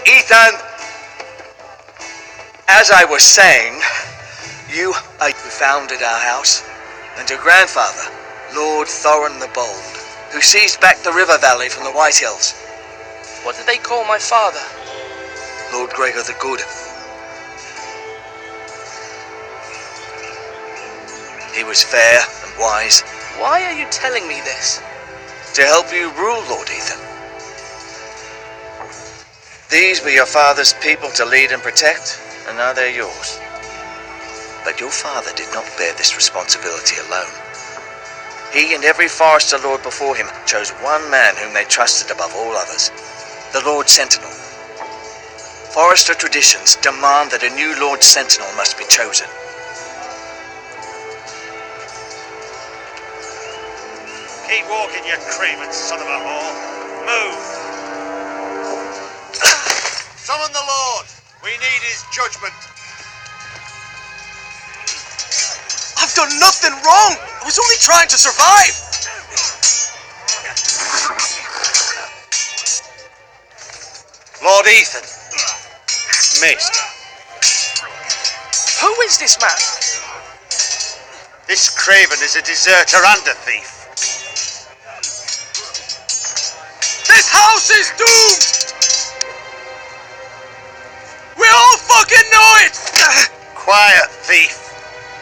Ethan, as I was saying, you founded our house, and your grandfather, Lord Thorin the Bold, who seized back the river valley from the White Hills. What did they call my father? Lord Gregor the Good. He was fair and wise. Why are you telling me this? To help you rule, Lord Ethan. These were your father's people to lead and protect, and now they're yours. But your father did not bear this responsibility alone. He and every Forester Lord before him chose one man whom they trusted above all others, the Lord Sentinel. Forester traditions demand that a new Lord Sentinel must be chosen. Keep walking, you craven son of a whore. Move! Summon the Lord! We need his judgment. I've done nothing wrong! I was only trying to survive! Lord Ethan. Maester. Who is this man? This craven is a deserter and a thief. This house is doomed! We all fucking know it! Quiet, thief.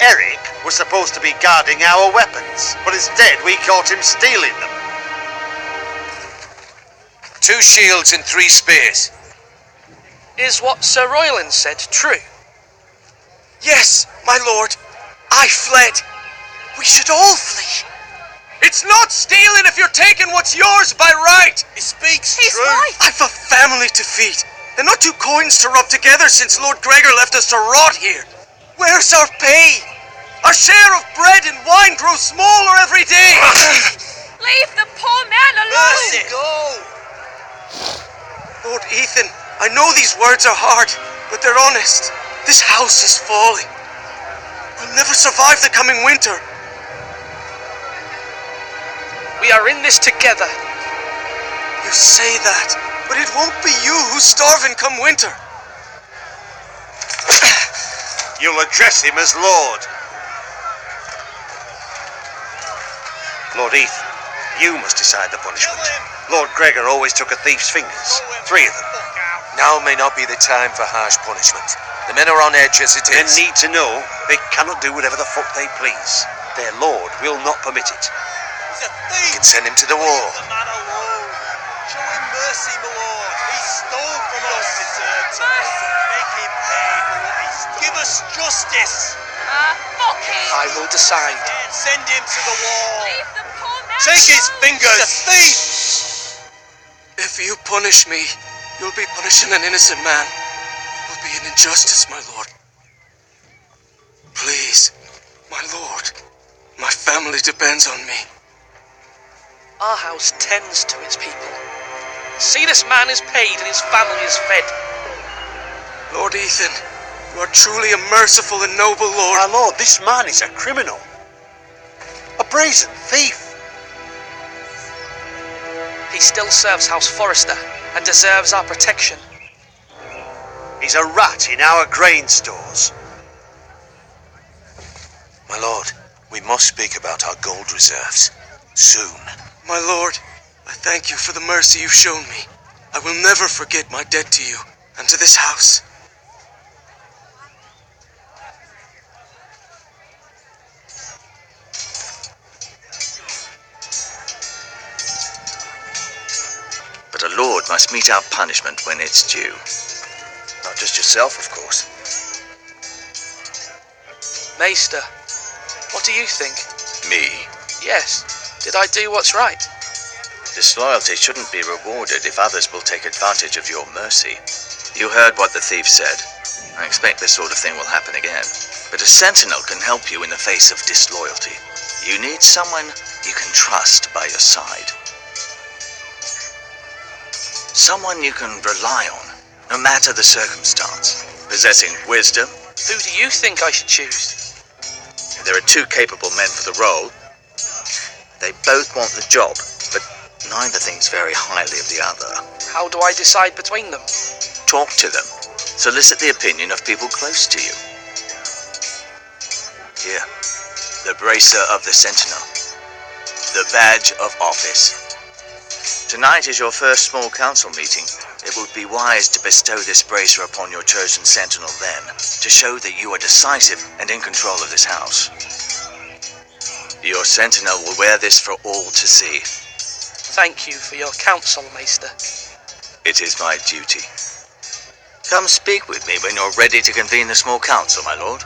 Eric was supposed to be guarding our weapons, but instead we caught him stealing them. 2 shields and 3 spears. Is what Sir Royland said true? Yes, my lord. I fled. We should all flee. It's not stealing if you're taking what's yours by right. He speaks He's true. right. I've a family to feed, and not 2 coins to rub together since Lord Gregor left us to rot here. Where's our pay? Our share of bread and wine grows smaller every day. Leave the poor man alone. Mercy. Go. Lord Ethan, I know these words are hard, but they're honest. This house is falling. We'll never survive the coming winter. We are in this together. You say that, but it won't be you who's starving come winter. You'll address him as Lord. Lord Ethan, you must decide the punishment. Lord Gregor always took a thief's fingers. 3 of them. Now may not be the time for harsh punishment. The men are on edge as it Men is. need to know they cannot do whatever the fuck they please. Their lord will not permit it. You can send him to the wall. The man alone. Show him mercy, my lord. He stole from us. Mercy. Make him pay for what he stole. Give us justice. Fuck him. I will decide. Send him to the wall. Leave the poor man Take his alone. fingers. The thief. If you punish me, you'll be punishing an innocent man. It will be an injustice, my lord. Please, my lord, my family depends on me. Our house tends to its people. See, this man is paid and his family is fed. Lord Ethan, you are truly a merciful and noble lord. My lord, this man is a criminal. A brazen thief. He still serves House Forester and deserves our protection. He's a rat in our grain stores. My lord, we must speak about our gold reserves. Soon. My lord, I thank you for the mercy you've shown me. I will never forget my debt to you and to this house. But a lord must mete out punishment when it's due. Not just yourself, of course. Maester, what do you think? Me. Yes, did I do what's right? Disloyalty shouldn't be rewarded if others will take advantage of your mercy. You heard what the thief said. I expect this sort of thing will happen again. But a sentinel can help you in the face of disloyalty. You need someone you can trust by your side. Someone you can rely on, no matter the circumstance. Possessing wisdom. Who do you think I should choose? There are 2 capable men for the role. They both want the job, but neither thinks very highly of the other. How do I decide between them? Talk to them. Solicit the opinion of people close to you. Here, the bracer of the Sentinel. The badge of office. Tonight is your first small council meeting. It would be wise to bestow this bracer upon your chosen Sentinel then, to show that you are decisive and in control of this house. Your Sentinel will wear this for all to see. Thank you for your counsel, Maester. It is my duty. Come speak with me when you're ready to convene the small council, my lord.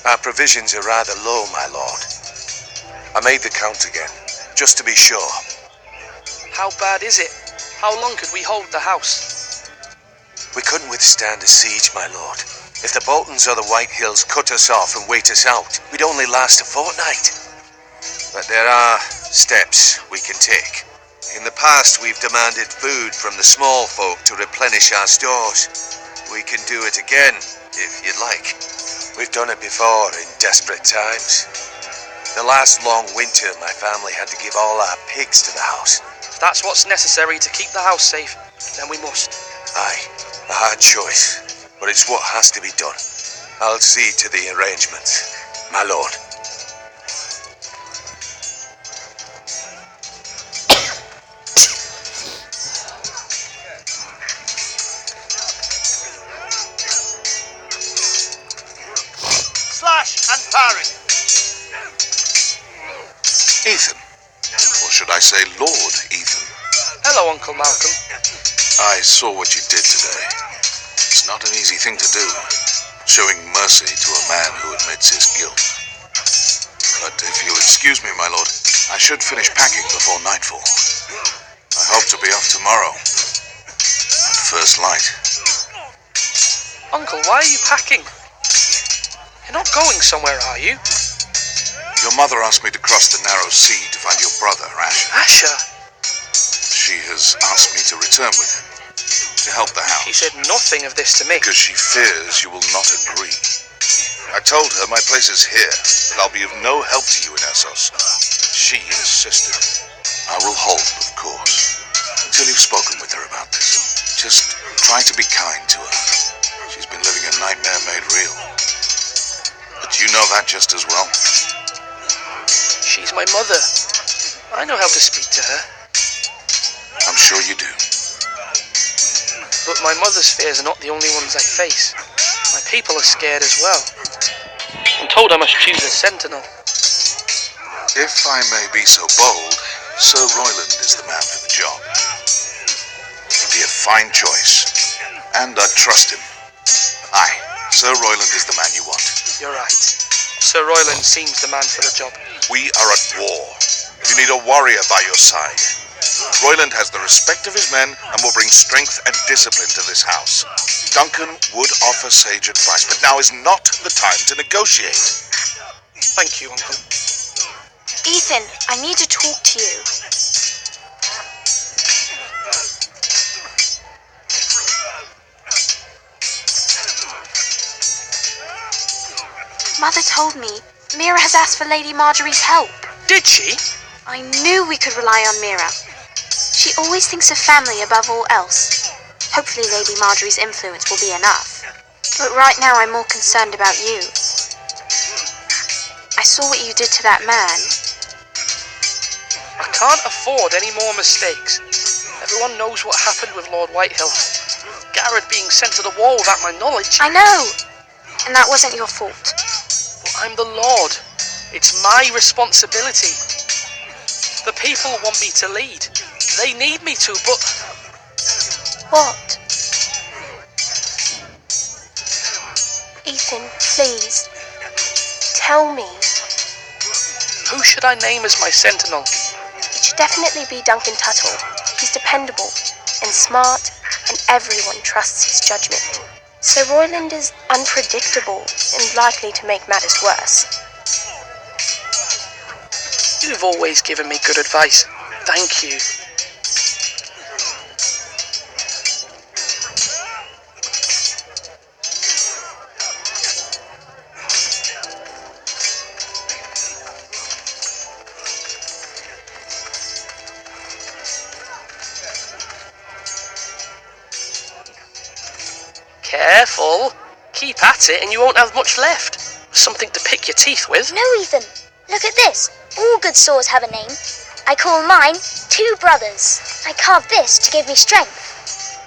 Our provisions are rather low, my lord. I made the count again, just to be sure. How bad is it? How long could we hold the house? We couldn't withstand a siege, my lord. If the Boltons or the White Hills cut us off and wait us out, we'd only last a fortnight. But there are steps we can take. In the past, we've demanded food from the small folk to replenish our stores. We can do it again, if you'd like. We've done it before in desperate times. The last long winter, my family had to give all our pigs to the house. If that's what's necessary to keep the house safe, then we must. Aye, a hard choice, but it's what has to be done. I'll see to the arrangements, my lord. Slash and parry. Ethan. Or should I say Lord Ethan? Hello, Uncle Malcolm. I saw what you did today. It's not an easy thing to do, showing mercy to a man who admits his guilt. But if you'll excuse me, my lord, I should finish packing before nightfall. I hope to be off tomorrow, at first light. Uncle, why are you packing? You're not going somewhere, are you? Your mother asked me to cross the narrow sea to find your brother, Asher. Asher? She has asked me to return with him, to help the house. She said nothing of this to me. Because she fears you will not agree. I told her my place is here, that I'll be of no help to you in Essos. She insisted. I will hold, of course, until you've spoken with her about this. Just try to be kind to her. She's been living a nightmare made real. But you know that just as well. She's my mother. I know how to speak to her. I'm sure you do. But my mother's fears are not the only ones I face. My people are scared as well. I'm told I must choose a sentinel. If I may be so bold, Sir Royland is the man for the job. He'd be a fine choice, and I trust him. Aye, Sir Royland is the man you want. You're right. Sir Royland seems the man for the job. We are at war. You need a warrior by your side. Royland has the respect of his men and will bring strength and discipline to this house. Duncan would offer sage advice, but now is not the time to negotiate. Thank you, Uncle. Ethan, I need to talk to you. Mother told me Mira has asked for Lady Marjorie's help. Did she? I knew we could rely on Mira. She always thinks of family above all else. Hopefully Lady Marjorie's influence will be enough. But right now I'm more concerned about you. I saw what you did to that man. I can't afford any more mistakes. Everyone knows what happened with Lord Whitehill. Garrett being sent to the wall without my knowledge. I know! And that wasn't your fault. But I'm the Lord. It's my responsibility. The people want me to lead. They need me to, but... What? Ethan, please. Tell me. Who should I name as my sentinel? It should definitely be Duncan Tuttle. He's dependable and smart, and everyone trusts his judgment. Sir Royland is unpredictable and likely to make matters worse. You've always given me good advice. Thank you. Careful. Keep at it and you won't have much left. Something to pick your teeth with. No, Ethan. Look at this. All good swords have a name. I call mine Two Brothers. I carved this to give me strength.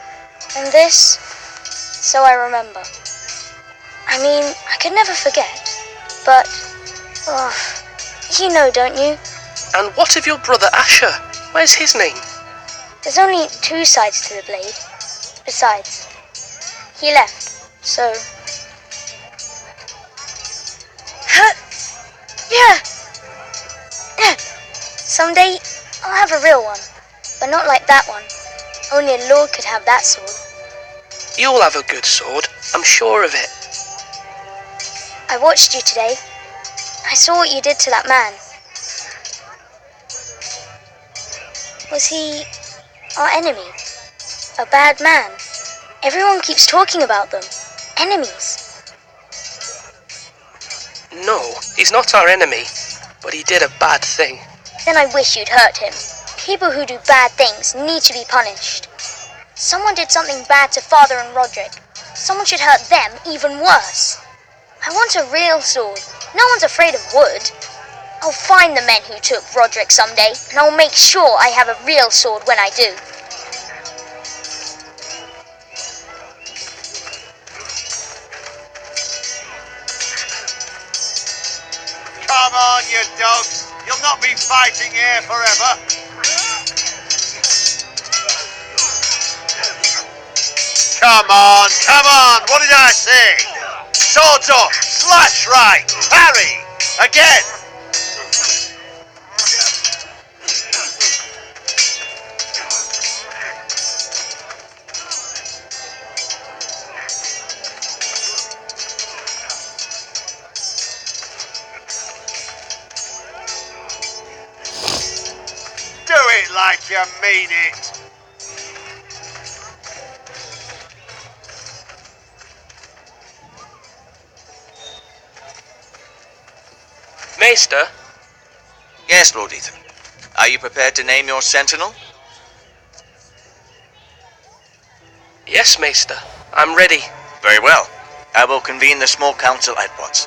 And this, so I remember. I mean, I could never forget. But, you know, don't you? And what of your brother Asher? Where's his name? There's only two sides to the blade. Besides, he left, so... Yeah! Someday, I'll have a real one. But not like that one. Only a lord could have that sword. You'll have a good sword. I'm sure of it. I watched you today. I saw what you did to that man. Was he our enemy? A bad man? Everyone keeps talking about them. Enemies. No, he's not our enemy, but he did a bad thing. Then I wish you'd hurt him. People who do bad things need to be punished. Someone did something bad to Father and Roderick. Someone should hurt them even worse. I want a real sword. No one's afraid of wood. I'll find the men who took Roderick someday, and I'll make sure I have a real sword when I do. Come on, you dogs. You'll not be fighting here forever. Come on, come on. What did I say? Swords up, slash right, parry, again. Do it like you mean it. Maester? Yes, Lord Ethan. Are you prepared to name your sentinel? Yes, Maester. I'm ready. Very well. I will convene the small council at once.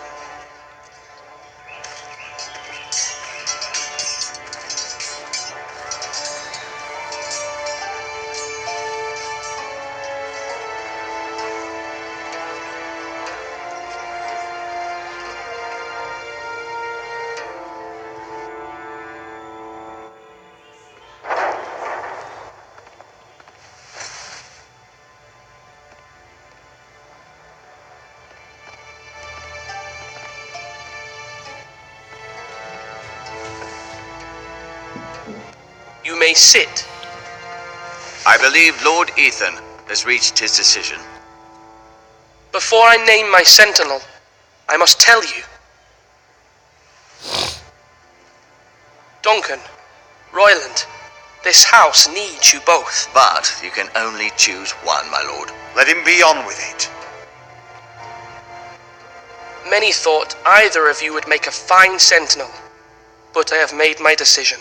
You may sit. I believe Lord Ethan has reached his decision. Before I name my sentinel, I must tell you. Duncan, Royland, this house needs you both. But you can only choose one, my lord. Let him be on with it. Many thought either of you would make a fine sentinel, but I have made my decision.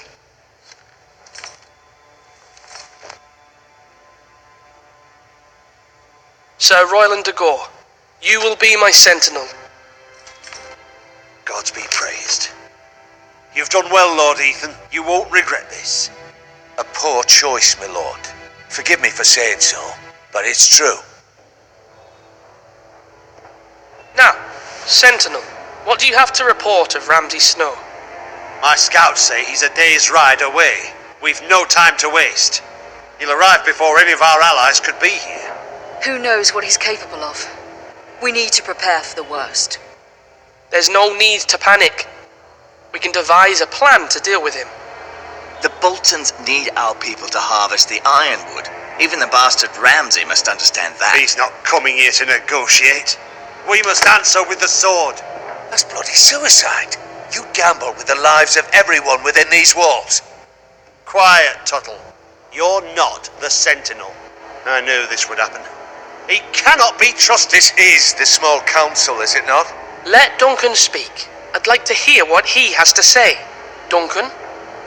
Sir Royland de Gore, you will be my sentinel. Gods be praised. You've done well, Lord Ethan. You won't regret this. A poor choice, my lord. Forgive me for saying so, but it's true. Now, Sentinel, what do you have to report of Ramsay Snow? My scouts say he's a day's ride away. We've no time to waste. He'll arrive before any of our allies could be here. Who knows what he's capable of? We need to prepare for the worst. There's no need to panic. We can devise a plan to deal with him. The Boltons need our people to harvest the ironwood. Even the bastard Ramsay must understand that. He's not coming here to negotiate. We must answer with the sword. That's bloody suicide. You gamble with the lives of everyone within these walls. Quiet, Tuttle. You're not the Sentinel. I knew this would happen. He cannot be trusted. This is the small council, is it not? Let Duncan speak. I'd like to hear what he has to say. Duncan?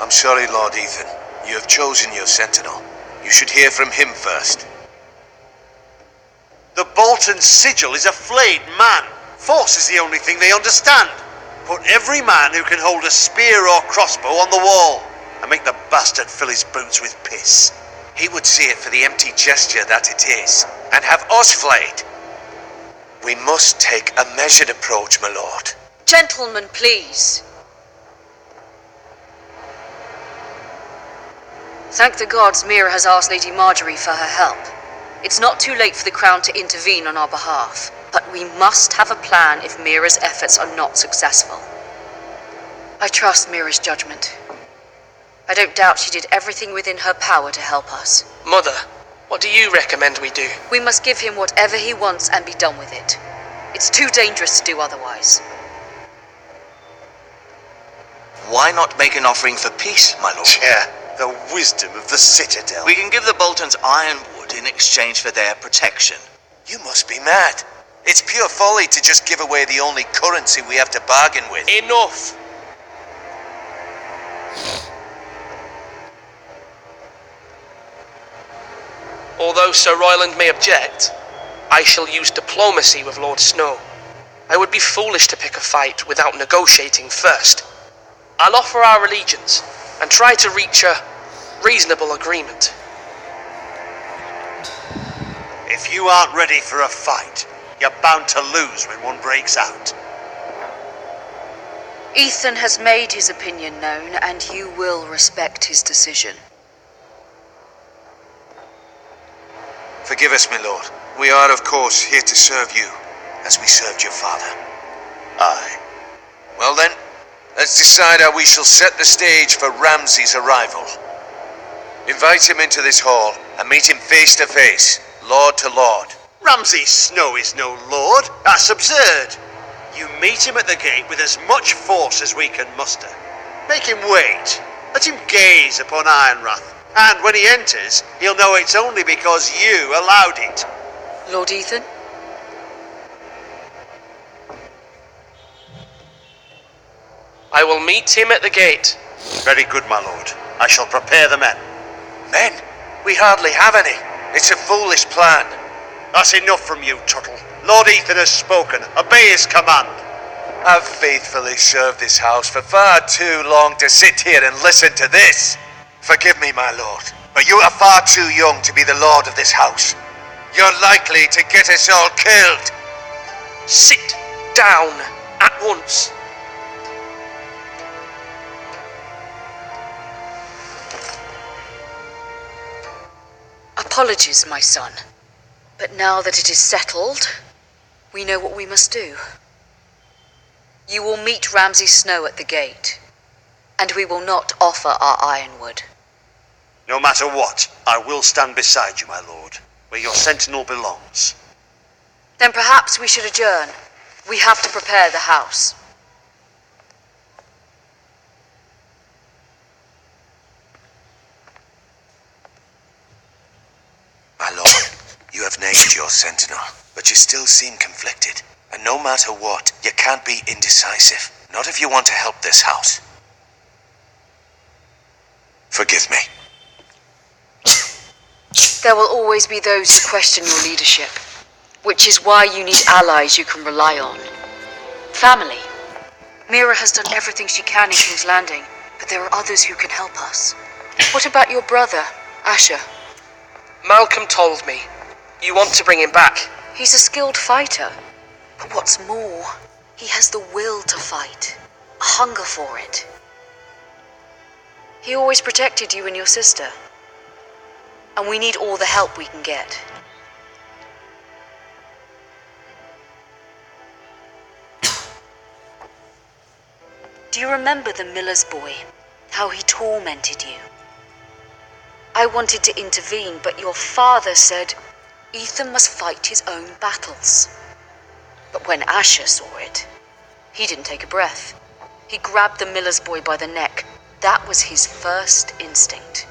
I'm sorry, Lord Ethan. You have chosen your sentinel. You should hear from him first. The Bolton sigil is a flayed man. Force is the only thing they understand. Put every man who can hold a spear or crossbow on the wall, and make the bastard fill his boots with piss. He would see it for the empty gesture that it is, and have us flayed. We must take a measured approach, my lord. Gentlemen, please. Thank the gods Mira has asked Lady Marjorie for her help. It's not too late for the Crown to intervene on our behalf, but we must have a plan if Mira's efforts are not successful. I trust Mira's judgment. I don't doubt she did everything within her power to help us. Mother, what do you recommend we do? We must give him whatever he wants and be done with it. It's too dangerous to do otherwise. Why not make an offering for peace, my lord? Yeah, the wisdom of the Citadel. We can give the Boltons ironwood in exchange for their protection. You must be mad. It's pure folly to just give away the only currency we have to bargain with. Enough! Although Sir Royland may object, I shall use diplomacy with Lord Snow. I would be foolish to pick a fight without negotiating first. I'll offer our allegiance and try to reach a reasonable agreement. If you aren't ready for a fight, you're bound to lose when one breaks out. Ethan has made his opinion known, and you will respect his decision. Forgive us, my lord. We are, of course, here to serve you, as we served your father. Aye. Well then, let's decide how we shall set the stage for Ramsay's arrival. Invite him into this hall, and meet him face to face, lord to lord. Ramsay Snow is no lord. That's absurd. You meet him at the gate with as much force as we can muster. Make him wait. Let him gaze upon Ironrath. And when he enters, he'll know it's only because you allowed it. Lord Ethan? I will meet him at the gate. Very good, my lord. I shall prepare the men. Men? We hardly have any. It's a foolish plan. That's enough from you, Tuttle. Lord Ethan has spoken. Obey his command. I've faithfully served this house for far too long to sit here and listen to this. Forgive me, my lord, but you are far too young to be the lord of this house. You're likely to get us all killed. Sit down at once. Apologies, my son. But now that it is settled, we know what we must do. You will meet Ramsay Snow at the gate, and we will not offer our ironwood. No matter what, I will stand beside you, my lord, where your sentinel belongs. Then perhaps we should adjourn. We have to prepare the house. My lord, you have named your sentinel, but you still seem conflicted. And no matter what, you can't be indecisive. Not if you want to help this house. Forgive me. There will always be those who question your leadership. Which is why you need allies you can rely on. Family. Mira has done everything she can in King's Landing, but there are others who can help us. What about your brother, Asher? Malcolm told me. You want to bring him back? He's a skilled fighter. But what's more, he has the will to fight. A hunger for it. He always protected you and your sister. And we need all the help we can get. Do you remember the miller's boy? How he tormented you? I wanted to intervene, but your father said Ethan must fight his own battles. But when Asher saw it, he didn't take a breath. He grabbed the miller's boy by the neck. That was his first instinct.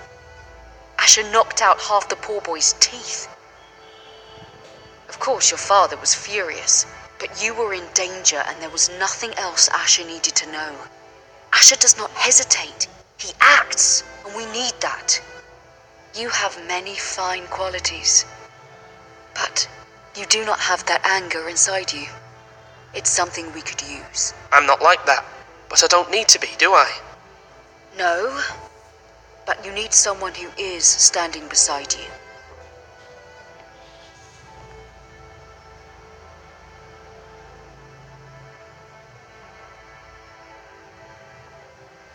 Asher knocked out half the poor boy's teeth. Of course, your father was furious, but you were in danger and there was nothing else Asher needed to know. Asher does not hesitate. He acts, and we need that. You have many fine qualities, but you do not have that anger inside you. It's something we could use. I'm not like that, but I don't need to be, do I? No, but you need someone who is standing beside you.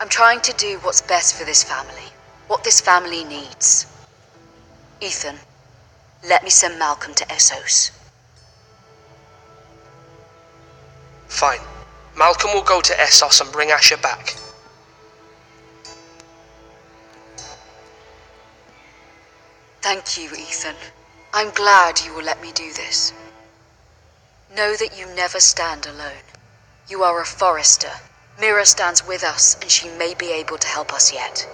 I'm trying to do what's best for this family, what this family needs. Ethan, let me send Malcolm to Essos. Fine. Malcolm will go to Essos and bring Asher back. Thank you, Ethan. I'm glad you will let me do this. Know that you never stand alone. You are a forester. Mira stands with us, and she may be able to help us yet.